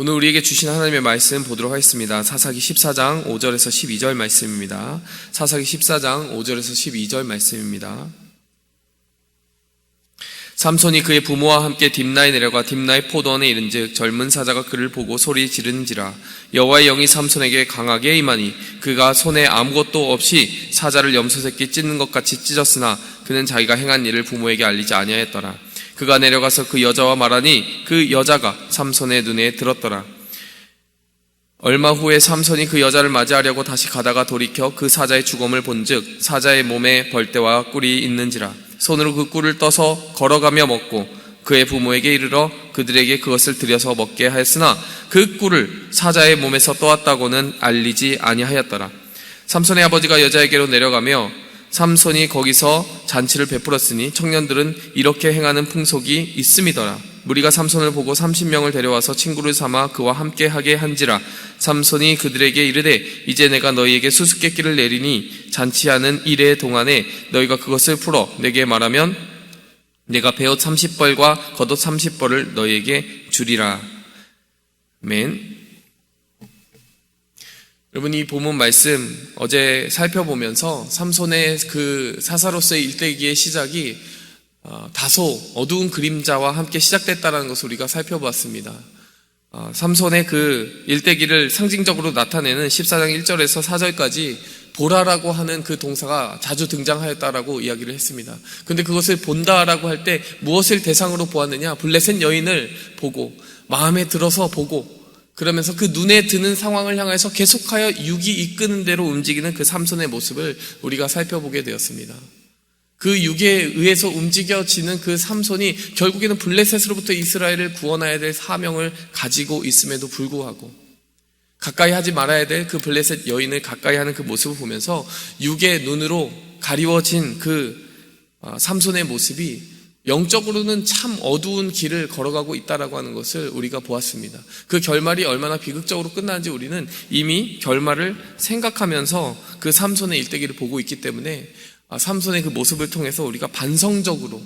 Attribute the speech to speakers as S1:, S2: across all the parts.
S1: 오늘 우리에게 주신 하나님의 말씀 보도록 하겠습니다. 사사기 14장 5절에서 12절 말씀입니다. 사사기 14장 5절에서 12절 말씀입니다. 삼손이 그의 부모와 함께 딥나에 내려가 딥나의 포도원에 이른즉 젊은 사자가 그를 보고 소리 지르는지라. 여호와의 영이 삼손에게 강하게 임하니 그가 손에 아무것도 없이 사자를 염소새끼 찢는 것 같이 찢었으나 그는 자기가 행한 일을 부모에게 알리지 아니하였더라. 그가 내려가서 그 여자와 말하니 그 여자가 삼손의 눈에 들었더라. 얼마 후에 삼손이 그 여자를 맞이하려고 다시 가다가 돌이켜 그 사자의 죽음을 본즉 사자의 몸에 벌떼와 꿀이 있는지라. 손으로 그 꿀을 떠서 걸어가며 먹고 그의 부모에게 이르러 그들에게 그것을 들여서 먹게 하였으나 그 꿀을 사자의 몸에서 떠왔다고는 알리지 아니하였더라. 삼손의 아버지가 여자에게로 내려가며 삼손이 거기서 잔치를 베풀었으니 청년들은 이렇게 행하는 풍속이 있음이더라. 무리가 삼손을 보고 30명을 데려와서 친구를 삼아 그와 함께 하게 한지라. 삼손이 그들에게 이르되 이제 내가 너희에게 수수께끼를 내리니 잔치하는 이래 동안에 너희가 그것을 풀어 내게 말하면 내가 베옷 30벌과 겉옷 30벌을 너희에게 주리라. 아멘. 여러분, 이 본문 말씀 어제 살펴보면서 삼손의 그 사사로서의 일대기의 시작이 다소 어두운 그림자와 함께 시작됐다는 것을 우리가 살펴보았습니다. 삼손의 그 일대기를 상징적으로 나타내는 14장 1절에서 4절까지 보라라고 하는 그 동사가 자주 등장하였다라고 이야기를 했습니다. 그런데 그것을 본다라고 할 때 무엇을 대상으로 보았느냐? 블레셋 여인을 보고 마음에 들어서 보고 그러면서 그 눈에 드는 상황을 향해서 계속하여 육이 이끄는 대로 움직이는 그 삼손의 모습을 우리가 살펴보게 되었습니다. 그 육에 의해서 움직여지는 그 삼손이 결국에는 블레셋으로부터 이스라엘을 구원해야 될 사명을 가지고 있음에도 불구하고 가까이 하지 말아야 될 그 블레셋 여인을 가까이 하는 그 모습을 보면서 육의 눈으로 가리워진 그 삼손의 모습이 영적으로는 참 어두운 길을 걸어가고 있다라고 하는 것을 우리가 보았습니다. 그 결말이 얼마나 비극적으로 끝나는지 우리는 이미 결말을 생각하면서 그 삼손의 일대기를 보고 있기 때문에 삼손의 그 모습을 통해서 우리가 반성적으로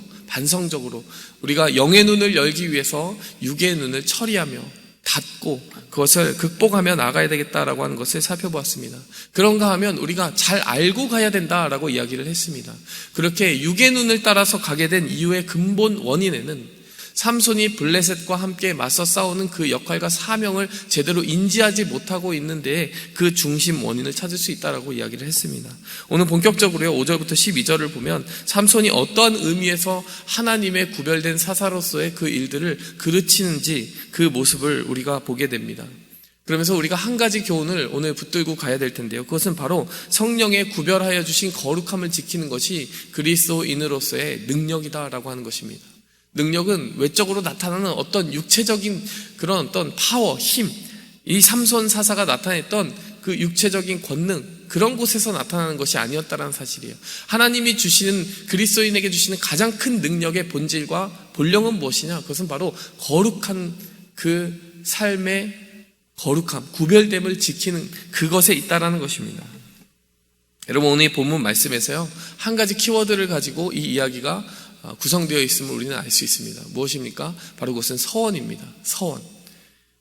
S1: 우리가 영의 눈을 열기 위해서 육의 눈을 처리하며 닫고 그것을 극복하며 나가야 되겠다라고 하는 것을 살펴보았습니다. 그런가 하면 우리가 잘 알고 가야 된다라고 이야기를 했습니다. 그렇게 육의 눈을 따라서 가게 된 이유의 근본 원인에는 삼손이 블레셋과 함께 맞서 싸우는 그 역할과 사명을 제대로 인지하지 못하고 있는데 그 중심 원인을 찾을 수 있다라고 이야기를 했습니다. 오늘 본격적으로요 5절부터 12절을 보면 삼손이 어떠한 의미에서 하나님의 구별된 사사로서의 그 일들을 그르치는지 그 모습을 우리가 보게 됩니다. 그러면서 우리가 한 가지 교훈을 오늘 붙들고 가야 될 텐데요. 그것은 바로 성령의 구별하여 주신 거룩함을 지키는 것이 그리스도인으로서의 능력이다라고 하는 것입니다. 능력은 외적으로 나타나는 어떤 육체적인 그런 어떤 파워, 힘, 이 삼손 사사가 나타냈던 그 육체적인 권능, 그런 곳에서 나타나는 것이 아니었다는 사실이에요. 하나님이 주시는, 그리스도인에게 주시는 가장 큰 능력의 본질과 본령은 무엇이냐? 그것은 바로 거룩한 그 삶의 거룩함, 구별됨을 지키는 그것에 있다라는 것입니다. 여러분, 오늘 이 본문 말씀에서요 한 가지 키워드를 가지고 이 이야기가 구성되어 있음을 우리는 알 수 있습니다. 무엇입니까? 바로 그것은 서원입니다. 서원.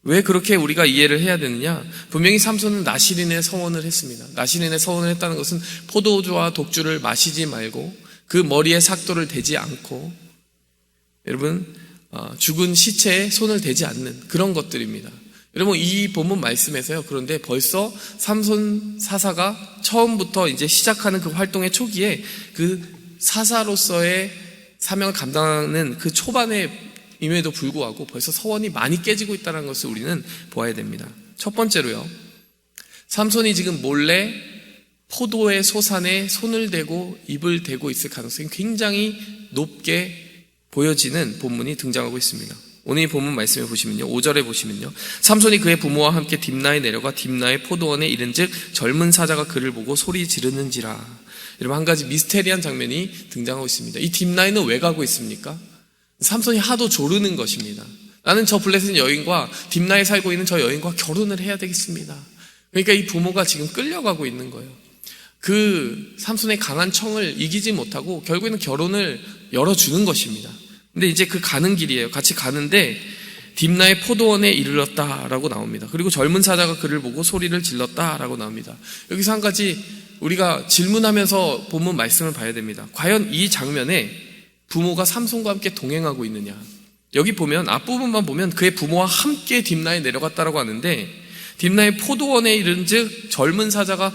S1: 왜 그렇게 우리가 이해를 해야 되느냐? 분명히 삼손은 나실인의 서원을 했습니다. 나실인의 서원을 했다는 것은 포도주와 독주를 마시지 말고 그 머리에 삭도를 대지 않고 여러분 죽은 시체에 손을 대지 않는 그런 것들입니다. 여러분, 이 본문 말씀에서요 그런데 벌써 삼손 사사가 처음부터 이제 시작하는 그 활동의 초기에 그 사사로서의 사명을 감당하는 그 초반에 임에도 불구하고 벌써 서원이 많이 깨지고 있다는 것을 우리는 보아야 됩니다. 첫 번째로요, 삼손이 지금 몰래 포도의 소산에 손을 대고 입을 대고 있을 가능성이 굉장히 높게 보여지는 본문이 등장하고 있습니다. 오늘 이 본문 말씀에 보시면요 5절에 보시면요 삼손이 그의 부모와 함께 딥나에 내려가 딥나의 포도원에 이른즉 젊은 사자가 그를 보고 소리 지르는지라. 여러분, 한 가지 미스테리한 장면이 등장하고 있습니다. 이 딥나에는 왜 가고 있습니까? 삼손이 하도 조르는 것입니다. 나는 저 블레셋 여인과 딥나에 살고 있는 저 여인과 결혼을 해야 되겠습니다. 그러니까 이 부모가 지금 끌려가고 있는 거예요. 그 삼손의 강한 청을 이기지 못하고 결국에는 결혼을 열어주는 것입니다. 근데 이제 그 가는 길이에요. 같이 가는데 딥나의 포도원에 이르렀다라고 나옵니다. 그리고 젊은 사자가 그를 보고 소리를 질렀다라고 나옵니다. 여기서 한 가지 우리가 질문하면서 본문 말씀을 봐야 됩니다. 과연 이 장면에 부모가 삼손과 함께 동행하고 있느냐? 여기 보면 앞부분만 보면 그의 부모와 함께 딥나에 내려갔다라고 하는데, 딥나의 포도원에 이른즉 젊은 사자가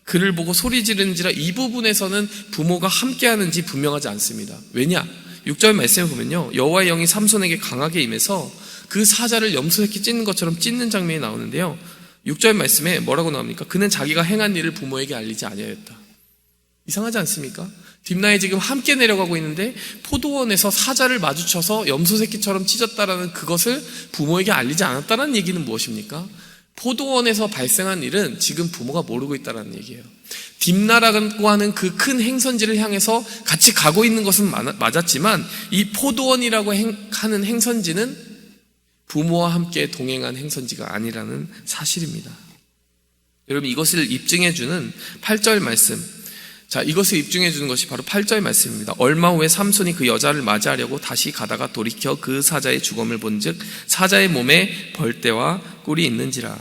S1: 그를 보고 소리 지르는지라, 이 부분에서는 부모가 함께 하는지 분명하지 않습니다. 왜냐? 6절 말씀을 보면요, 여호와의 영이 삼손에게 강하게 임해서 그 사자를 염소새끼 찢는 것처럼 찢는 장면이 나오는데요, 6절 말씀에 뭐라고 나옵니까? 그는 자기가 행한 일을 부모에게 알리지 아니하였다. 이상하지 않습니까? 딥나에 지금 함께 내려가고 있는데 포도원에서 사자를 마주쳐서 염소새끼처럼 찢었다라는 그것을 부모에게 알리지 않았다는 얘기는 무엇입니까? 포도원에서 발생한 일은 지금 부모가 모르고 있다는 얘기예요. 딥나라고 하는 그 큰 행선지를 향해서 같이 가고 있는 것은 맞았지만, 이 포도원이라고 하는 행선지는 부모와 함께 동행한 행선지가 아니라는 사실입니다. 여러분, 이것을 입증해주는 8절 말씀, 자, 이것을 입증해주는 것이 바로 8절 말씀입니다. 얼마 후에 삼손이 그 여자를 맞이하려고 다시 가다가 돌이켜 그 사자의 죽음을 본즉 사자의 몸에 벌떼와 꿀이 있는지라.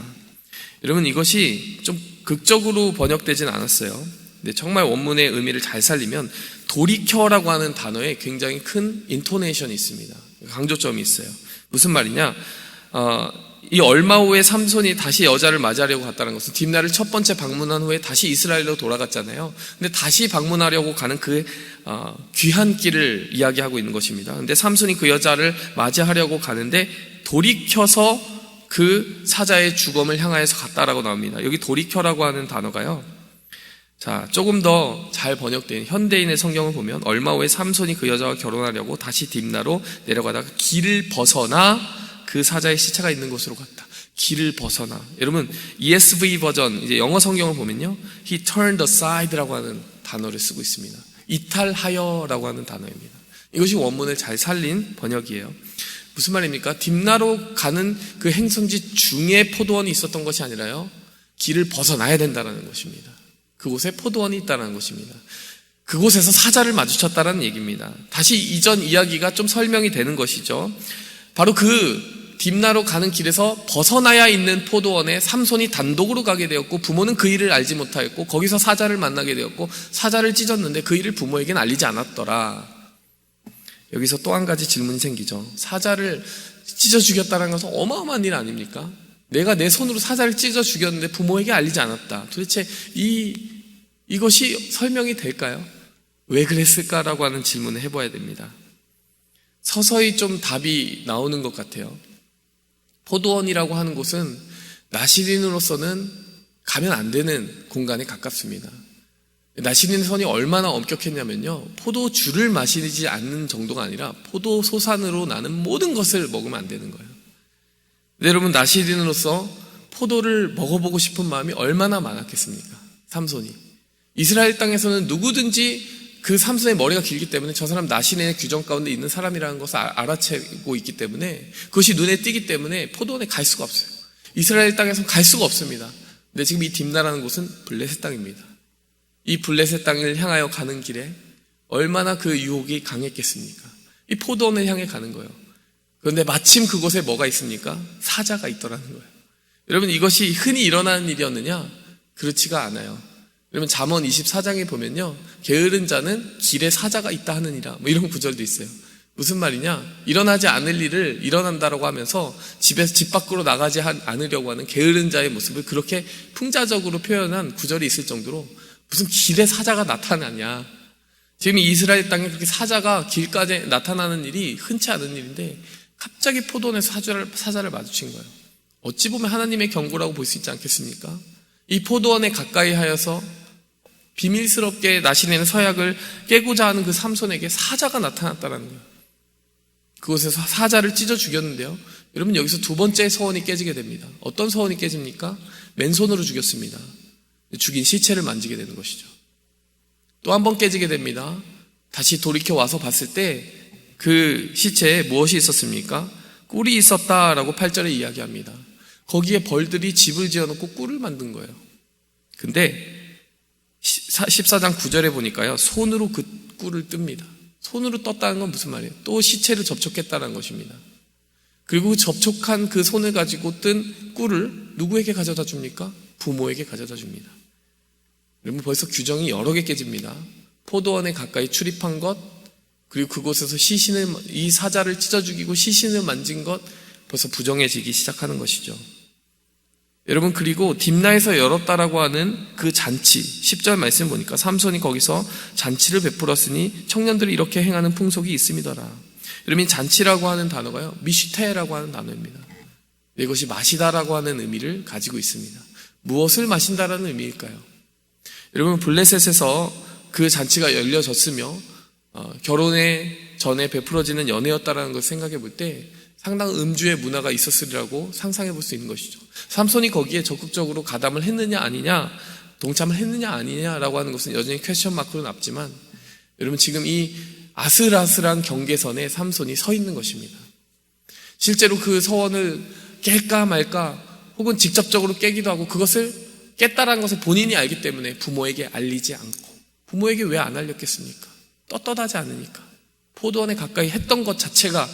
S1: 여러분, 이것이 좀 극적으로 번역되진 않았어요. 근데 정말 원문의 의미를 잘 살리면 돌이켜라고 하는 단어에 굉장히 큰 인토네이션이 있습니다. 강조점이 있어요. 무슨 말이냐? 이 얼마 후에 삼손이 다시 여자를 맞이하려고 갔다는 것은 딥나를 첫 번째 방문한 후에 다시 이스라엘로 돌아갔잖아요. 근데 다시 방문하려고 가는 그 귀한 길을 이야기하고 있는 것입니다. 근데 삼손이 그 여자를 맞이하려고 가는데 돌이켜서 그 사자의 죽음을 향하여서 갔다라고 나옵니다. 여기 돌이켜라고 하는 단어가요, 자, 조금 더 잘 번역된 현대인의 성경을 보면 얼마 후에 삼손이 그 여자와 결혼하려고 다시 딥나로 내려가다가 길을 벗어나 그 사자의 시체가 있는 곳으로 갔다. 길을 벗어나. 여러분, ESV 버전, 이제 영어 성경을 보면요, He turned aside라고 하는 단어를 쓰고 있습니다. 이탈하여라고 하는 단어입니다. 이것이 원문을 잘 살린 번역이에요. 무슨 말입니까? 딥나로 가는 그 행선지 중에 포도원이 있었던 것이 아니라요, 길을 벗어나야 된다는 것입니다. 그곳에 포도원이 있다는 것입니다. 그곳에서 사자를 마주쳤다는 얘기입니다. 다시 이전 이야기가 좀 설명이 되는 것이죠. 바로 그 딥나로 가는 길에서 벗어나야 있는 포도원에 삼손이 단독으로 가게 되었고, 부모는 그 일을 알지 못하였고, 거기서 사자를 만나게 되었고, 사자를 찢었는데 그 일을 부모에게는 알리지 않았더라. 여기서 또 한 가지 질문이 생기죠. 사자를 찢어 죽였다는 것은 어마어마한 일 아닙니까? 내가 내 손으로 사자를 찢어 죽였는데 부모에게 알리지 않았다. 도대체 이것이 설명이 될까요? 왜 그랬을까라고 하는 질문을 해봐야 됩니다. 서서히 좀 답이 나오는 것 같아요. 포도원이라고 하는 곳은 나시린으로서는 가면 안 되는 공간에 가깝습니다. 나시린의 선이 얼마나 엄격했냐면요, 포도주를 마시지 않는 정도가 아니라 포도소산으로 나는 모든 것을 먹으면 안 되는 거예요. 근데 여러분, 나시린으로서 포도를 먹어보고 싶은 마음이 얼마나 많았겠습니까? 삼손이. 이스라엘 땅에서는 누구든지 그 삼손의 머리가 길기 때문에 저 사람 나시린의 규정 가운데 있는 사람이라는 것을 알아채고 있기 때문에, 그것이 눈에 띄기 때문에 포도원에 갈 수가 없어요. 이스라엘 땅에서는 갈 수가 없습니다. 근데 지금 이 딥나라는 곳은 블레셋 땅입니다. 이 블레셋 땅을 향하여 가는 길에 얼마나 그 유혹이 강했겠습니까? 이 포도원을 향해 가는 거예요. 그런데 마침 그곳에 뭐가 있습니까? 사자가 있더라는 거예요. 여러분, 이것이 흔히 일어나는 일이었느냐? 그렇지가 않아요. 여러분, 잠언 24장에 보면요, 게으른 자는 길에 사자가 있다 하느니라, 뭐 이런 구절도 있어요. 무슨 말이냐? 일어나지 않을 일을 일어난다라고 하면서 집에서 집 밖으로 나가지 않으려고 하는 게으른 자의 모습을 그렇게 풍자적으로 표현한 구절이 있을 정도로, 무슨 길에 사자가 나타나냐. 지금 이스라엘 땅에 그렇게 사자가 길가에 나타나는 일이 흔치 않은 일인데 갑자기 포도원에서 사자를 마주친 거예요. 어찌 보면 하나님의 경고라고 볼 수 있지 않겠습니까? 이 포도원에 가까이 하여서 비밀스럽게 나시린의 서약을 깨고자 하는 그 삼손에게 사자가 나타났다는 거예요. 그곳에서 사자를 찢어 죽였는데요, 여러분, 여기서 두 번째 서원이 깨지게 됩니다. 어떤 서원이 깨집니까? 맨손으로 죽였습니다. 죽인 시체를 만지게 되는 것이죠. 또 한 번 깨지게 됩니다. 다시 돌이켜 와서 봤을 때 그 시체에 무엇이 있었습니까? 꿀이 있었다라고 8절에 이야기합니다. 거기에 벌들이 집을 지어놓고 꿀을 만든 거예요. 근데 14장 9절에 보니까요, 손으로 그 꿀을 뜹니다. 손으로 떴다는 건 무슨 말이에요? 또 시체를 접촉했다는 것입니다. 그리고 접촉한 그 손을 가지고 뜬 꿀을 누구에게 가져다 줍니까? 부모에게 가져다 줍니다. 여러분 벌써 규정이 여러 개 깨집니다. 포도원에 가까이 출입한 것, 그리고 그곳에서 이 사자를 찢어 죽이고 시신을 만진 것, 벌써 부정해지기 시작하는 것이죠. 여러분 그리고 딥나에서 열었다라고 하는 그 잔치 10절 말씀 보니까 삼손이 거기서 잔치를 베풀었으니 청년들이 이렇게 행하는 풍속이 있음이더라. 여러분 잔치라고 하는 단어가요 미슈테라고 하는 단어입니다. 이것이 마시다라고 하는 의미를 가지고 있습니다. 무엇을 마신다라는 의미일까요? 여러분 블레셋에서 그 잔치가 열려졌으며 결혼에 전에 베풀어지는 연애였다라는 것을 생각해 볼 때 상당한 음주의 문화가 있었으리라고 상상해 볼 수 있는 것이죠. 삼손이 거기에 적극적으로 가담을 했느냐 아니냐, 동참을 했느냐 아니냐라고 하는 것은 여전히 퀘스천 마크로 남지만 여러분 지금 이 아슬아슬한 경계선에 삼손이 서 있는 것입니다. 실제로 그 서원을 깰까 말까 혹은 직접적으로 깨기도 하고 그것을 깼다라는 것을 본인이 알기 때문에 부모에게 알리지 않고, 부모에게 왜 안 알렸겠습니까? 떳떳하지 않으니까. 포도원에 가까이 했던 것 자체가,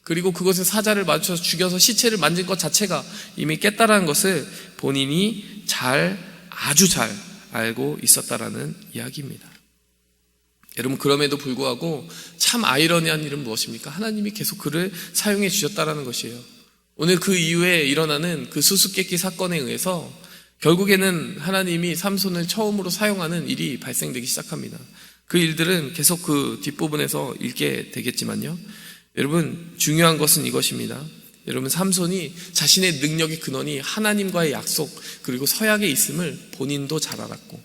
S1: 그리고 그것에 사자를 맞춰서 죽여서 시체를 만진 것 자체가 이미 깼다라는 것을 본인이 아주 잘 알고 있었다라는 이야기입니다. 여러분 그럼에도 불구하고 참 아이러니한 일은 무엇입니까? 하나님이 계속 그를 사용해 주셨다라는 것이에요. 오늘 그 이후에 일어나는 그 수수께끼 사건에 의해서 결국에는 하나님이 삼손을 처음으로 사용하는 일이 발생되기 시작합니다. 그 일들은 계속 그 뒷부분에서 읽게 되겠지만요. 여러분 중요한 것은 이것입니다. 여러분 삼손이 자신의 능력의 근원이 하나님과의 약속 그리고 서약에 있음을 본인도 잘 알았고,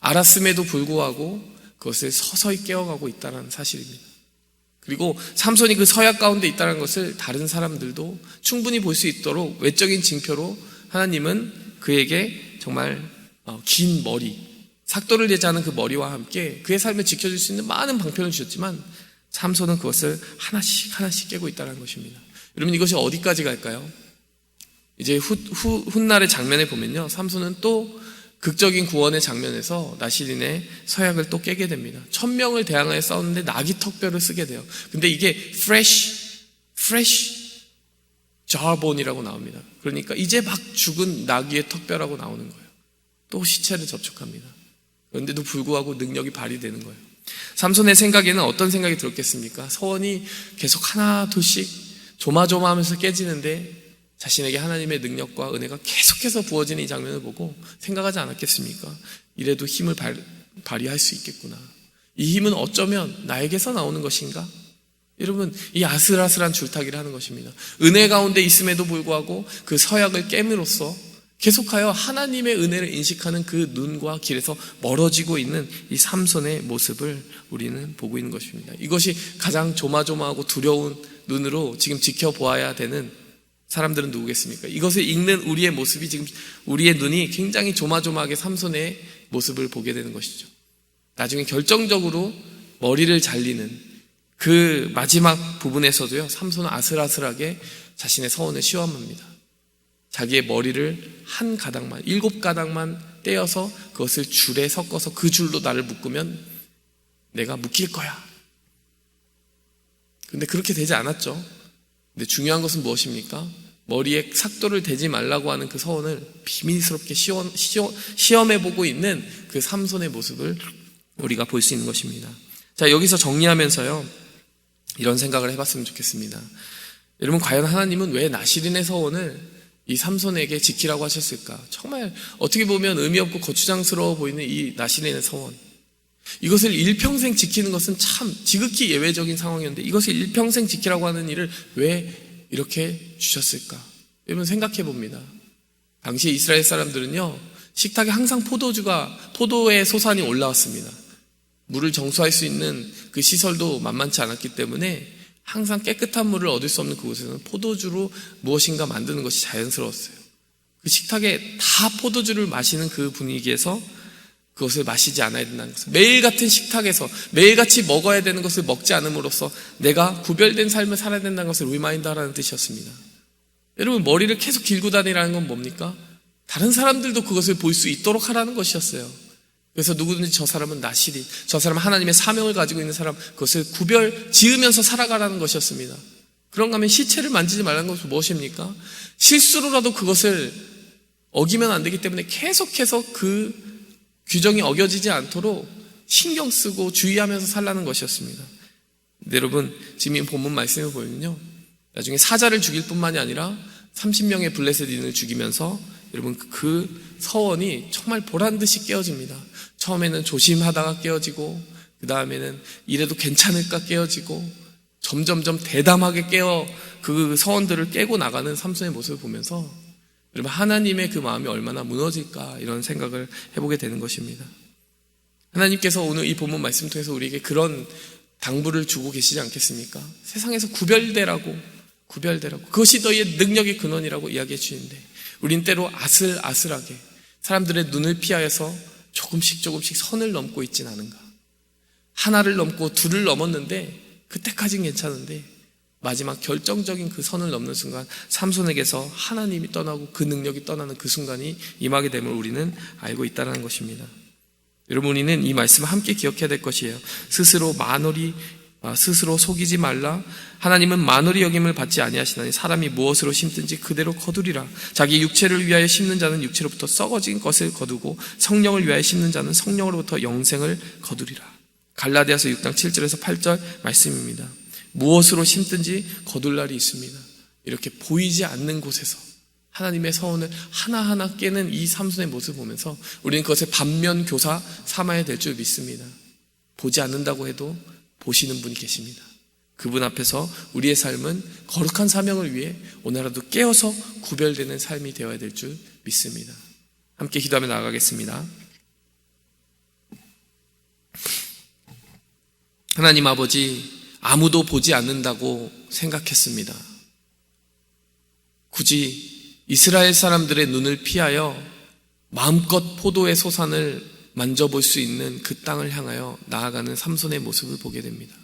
S1: 알았음에도 불구하고 그것을 서서히 깨어가고 있다는 사실입니다. 그리고 삼손이 그 서약 가운데 있다는 것을 다른 사람들도 충분히 볼 수 있도록 외적인 징표로 하나님은 그에게 정말 긴 머리, 삭도를 내지 않은 그 머리와 함께 그의 삶을 지켜줄 수 있는 많은 방편을 주셨지만 삼손은 그것을 하나씩 깨고 있다는 것입니다. 여러분 이것이 어디까지 갈까요? 이제 훗날의 장면에 보면요, 삼손은 또 극적인 구원의 장면에서 나실인의 서약을 또 깨게 됩니다. 1000명을 대항하여 싸웠는데 나귀 턱뼈를 쓰게 돼요. 근데 이게 fresh jawbone이라고 나옵니다. 그러니까 이제 막 죽은 나귀의 턱뼈라고 나오는 거예요. 또 시체를 접촉합니다. 그런데도 불구하고 능력이 발휘되는 거예요. 삼손의 생각에는 어떤 생각이 들었겠습니까? 서원이 계속 하나 둘씩 조마조마하면서 깨지는데 자신에게 하나님의 능력과 은혜가 계속해서 부어지는 이 장면을 보고 생각하지 않았겠습니까? 이래도 힘을 발휘할 수 있겠구나. 이 힘은 어쩌면 나에게서 나오는 것인가? 여러분 이 아슬아슬한 줄타기를 하는 것입니다. 은혜 가운데 있음에도 불구하고 그 서약을 깨므로써 계속하여 하나님의 은혜를 인식하는 그 눈과 길에서 멀어지고 있는 이 삼손의 모습을 우리는 보고 있는 것입니다. 이것이 가장 조마조마하고 두려운 눈으로 지금 지켜보아야 되는 사람들은 누구겠습니까? 이것을 읽는 우리의 모습이 지금 우리의 눈이 굉장히 조마조마하게 삼손의 모습을 보게 되는 것이죠. 나중에 결정적으로 머리를 잘리는 그 마지막 부분에서도요, 삼손은 아슬아슬하게 자신의 서원을 시험합니다. 자기의 머리를 한 가닥만, 7가닥만 떼어서 그것을 줄에 섞어서 그 줄로 나를 묶으면 내가 묶일 거야. 근데 그렇게 되지 않았죠. 근데 중요한 것은 무엇입니까? 머리에 삭도를 대지 말라고 하는 그 서원을 비밀스럽게 시험해보고 있는 그 삼손의 모습을 우리가 볼 수 있는 것입니다. 자, 여기서 정리하면서요, 이런 생각을 해봤으면 좋겠습니다. 여러분 과연 하나님은 왜 나실인의 서원을 이 삼손에게 지키라고 하셨을까? 정말 어떻게 보면 의미 없고 거추장스러워 보이는 이 나실인의 서원, 이것을 일평생 지키는 것은 참 지극히 예외적인 상황이었는데 이것을 일평생 지키라고 하는 일을 왜 이렇게 주셨을까? 여러분 생각해 봅니다. 당시 이스라엘 사람들은요, 식탁에 항상 포도의 소산이 올라왔습니다. 물을 정수할 수 있는 그 시설도 만만치 않았기 때문에 항상 깨끗한 물을 얻을 수 없는 그곳에서는 포도주로 무엇인가 만드는 것이 자연스러웠어요. 그 식탁에 다 포도주를 마시는 그 분위기에서 그것을 마시지 않아야 된다는 것을, 매일 같은 식탁에서 매일같이 먹어야 되는 것을 먹지 않음으로써 내가 구별된 삶을 살아야 된다는 것을 리마인드하라는 뜻이었습니다. 여러분 머리를 계속 길고 다니라는 건 뭡니까? 다른 사람들도 그것을 볼 수 있도록 하라는 것이었어요. 그래서 누구든지 저 사람은 나실인, 저 사람은 하나님의 사명을 가지고 있는 사람, 그것을 구별 지으면서 살아가라는 것이었습니다. 그런가 하면 시체를 만지지 말라는 것은 무엇입니까? 실수로라도 그것을 어기면 안 되기 때문에 계속해서 그 규정이 어겨지지 않도록 신경 쓰고 주의하면서 살라는 것이었습니다. 근데 여러분, 지금 이 본문 말씀을 보면요, 나중에 사자를 죽일 뿐만이 아니라 30명의 블레셋인을 죽이면서 여러분 그 서원이 정말 보란듯이 깨어집니다. 처음에는 조심하다가 깨어지고, 그 다음에는 이래도 괜찮을까 깨어지고, 점점점 대담하게 그 서원들을 깨고 나가는 삼손의 모습을 보면서 여러분, 하나님의 그 마음이 얼마나 무너질까 이런 생각을 해보게 되는 것입니다. 하나님께서 오늘 이 본문 말씀 통해서 우리에게 그런 당부를 주고 계시지 않겠습니까? 세상에서 구별되라고. 그것이 너희의 능력의 근원이라고 이야기해 주시는데, 우린 때로 아슬아슬하게 사람들의 눈을 피하여서 조금씩 선을 넘고 있진 않은가. 하나를 넘고 둘을 넘었는데 그때까진 괜찮은데 마지막 결정적인 그 선을 넘는 순간 삼손에게서 하나님이 떠나고 그 능력이 떠나는 그 순간이 임하게 됨을 우리는 알고 있다는 것입니다. 여러분, 우리는 이 말씀을 함께 기억해야 될 것이에요. 스스로 속이지 말라. 하나님은 만홀히 여김을 받지 아니하시나니 사람이 무엇으로 심든지 그대로 거두리라. 자기 육체를 위하여 심는 자는 육체로부터 썩어진 것을 거두고 성령을 위하여 심는 자는 성령으로부터 영생을 거두리라. 갈라디아서 6장 7절에서 8절 말씀입니다. 무엇으로 심든지 거둘 날이 있습니다. 이렇게 보이지 않는 곳에서 하나님의 서원을 하나하나 깨는 이 삼손의 모습을 보면서 우리는 그것을 반면교사 삼아야 될 줄 믿습니다. 보지 않는다고 해도 보시는 분이 계십니다. 그분 앞에서 우리의 삶은 거룩한 사명을 위해 오늘라도 깨어서 구별되는 삶이 되어야 될 줄 믿습니다. 함께 기도하며 나아가겠습니다. 하나님 아버지, 아무도 보지 않는다고 생각했습니다. 굳이 이스라엘 사람들의 눈을 피하여 마음껏 포도의 소산을 만져볼 수 있는 그 땅을 향하여 나아가는 삼손의 모습을 보게 됩니다.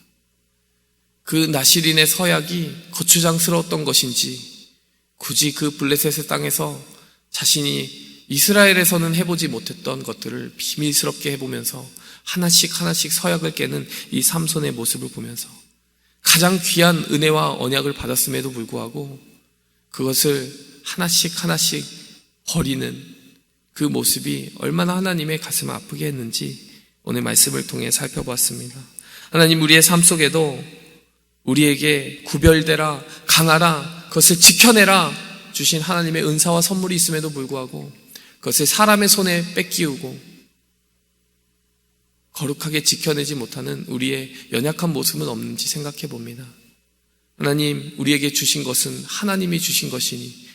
S1: 그 나실인의 서약이 거추장스러웠던 것인지 굳이 그 블레셋의 땅에서 자신이 이스라엘에서는 해보지 못했던 것들을 비밀스럽게 해보면서 하나씩 서약을 깨는 이 삼손의 모습을 보면서 가장 귀한 은혜와 언약을 받았음에도 불구하고 그것을 하나씩 버리는 그 모습이 얼마나 하나님의 가슴을 아프게 했는지 오늘 말씀을 통해 살펴보았습니다. 하나님, 우리의 삶 속에도 우리에게 구별되라, 강하라, 그것을 지켜내라 주신 하나님의 은사와 선물이 있음에도 불구하고 그것을 사람의 손에 뺏기우고 거룩하게 지켜내지 못하는 우리의 연약한 모습은 없는지 생각해 봅니다. 하나님, 우리에게 주신 것은 하나님이 주신 것이니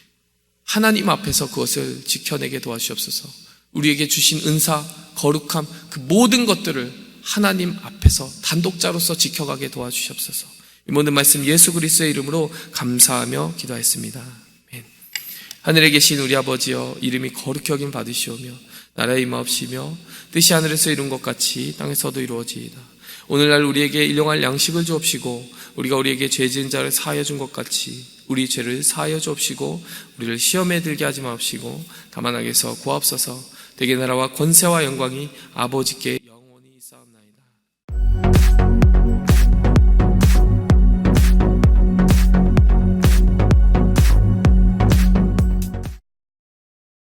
S1: 하나님 앞에서 그것을 지켜내게 도와주시옵소서. 우리에게 주신 은사, 거룩함, 그 모든 것들을 하나님 앞에서 단독자로서 지켜가게 도와주시옵소서. 이 모든 말씀 예수 그리스도의 이름으로 감사하며 기도하였습니다. 아멘. 하늘에 계신 우리 아버지여, 이름이 거룩히 여김 받으시오며 나라의 임하옵시며 뜻이 하늘에서 이룬 것 같이 땅에서도 이루어지이다. 오늘날 우리에게 일용할 양식을 주옵시고 우리가 우리에게 죄 지은 자를 사하여 준 것 같이 우리 죄를 사하여 주옵시고 우리를 시험에 들게 하지 마옵시고 다만 악에서 구하옵소서. 대개 나라와 권세와 영광이 아버지께